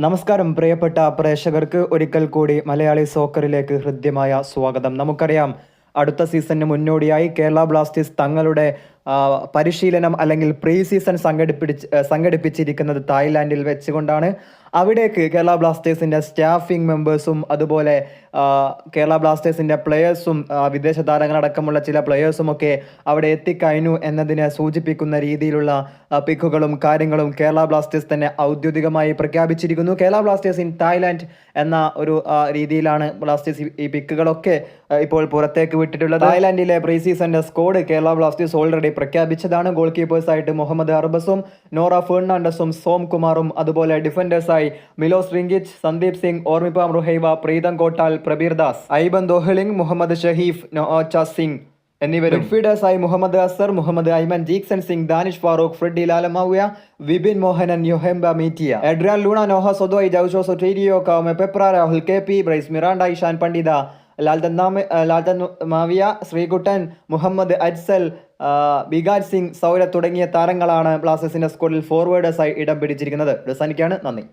നമസ്കാരം പ്രിയപ്പെട്ട പ്രേക്ഷകർക്ക് ഒരിക്കൽ കൂടി മലയാളി സോക്കറിലേക്ക് ഹൃദ്യമായ സ്വാഗതം. നമുക്കറിയാം, അടുത്ത സീസണിന് മുന്നോടിയായി കേരള ബ്ലാസ്റ്റേഴ്സ് തങ്ങളുടെ പരിശീലനം അല്ലെങ്കിൽ പ്രീ സീസൺ സംഘടിപ്പിച്ചിരിക്കുന്നത് തായ്ലാൻഡിൽ വെച്ചുകൊണ്ടാണ്. അവിടേക്ക് കേരള ബ്ലാസ്റ്റേഴ്സിൻ്റെ സ്റ്റാഫിംഗ് മെമ്പേഴ്സും അതുപോലെ കേരള ബ്ലാസ്റ്റേഴ്സിൻ്റെ പ്ലെയേഴ്സും വിദേശ താരങ്ങളടക്കമുള്ള ചില പ്ലെയേഴ്സും ഒക്കെ അവിടെ എത്തിക്കഴിഞ്ഞു എന്നതിനെ സൂചിപ്പിക്കുന്ന രീതിയിലുള്ള പിക്കുകളും കാര്യങ്ങളും കേരള ബ്ലാസ്റ്റേഴ്സ് തന്നെ ഔദ്യോഗികമായി പ്രഖ്യാപിച്ചിരിക്കുന്നു. കേരള ബ്ലാസ്റ്റേഴ്സ് ഇൻ തായ്ലാൻഡ് എന്ന ഒരു രീതിയിലാണ് ബ്ലാസ്റ്റേഴ്സ് ഈ പിക്കുകളൊക്കെ ഇപ്പോൾ പുറത്തേക്ക് വിട്ടിട്ടുള്ളത്. തായ്ലാൻഡിലെ പ്രീ സീസണിൻ്റെ സ്ക്വാഡ് കേരള ബ്ലാസ്റ്റേഴ്സ് ഓൾറെഡി പ്രഖ്യാപിച്ചതാണ്. ഗോൾ കീപ്പേഴ്സായിട്ട് മുഹമ്മദ് അർബസും നോറ ഫെർണാണ്ടസും സോം കുമാറും അതുപോലെ ഡിഫൻഡേഴ്സായി മിലോസ് റിങ്കിച്ച്, സന്ദീപ് സിംഗ്, ഓർമിപാം റുഹൈവ, പ്രീതം കോട്ടാൽ, പ്രബീർ ദാസ്, ഐബൻ ദോഹലിംഗ്, മുഹമ്മദ് ഷഹീഫ്, നോച്ച സിംഗ് എന്നിവരും മിഡ്ഫീൽഡേഴ്സായി Muhammad Azhar, Muhammad Aimen, Jeakson Singh, Danish Farooq, Freddy Lallawmawma, Vibin Mohanan, Yoihenba Meitei, Adrian Luna, Noah Sadaoui, Jaushua Sotirio, Kwame Peprah, Rahul K P, Bryce Miranda, Ishan Pandita, Lalthan Mawia, Sreekuttan, Muhammad Ajsal, ബിഗാജ് Singh, Saurabh തുടങ്ങിയ താരങ്ങളാണ് ബ്ലാസ്റ്റേഴ്സിന്റെ സ്ക്വാഡിൽ ഫോർവേഡേഴ്സായി ഇടം പിടിച്ചിരിക്കുന്നത്. നന്ദി.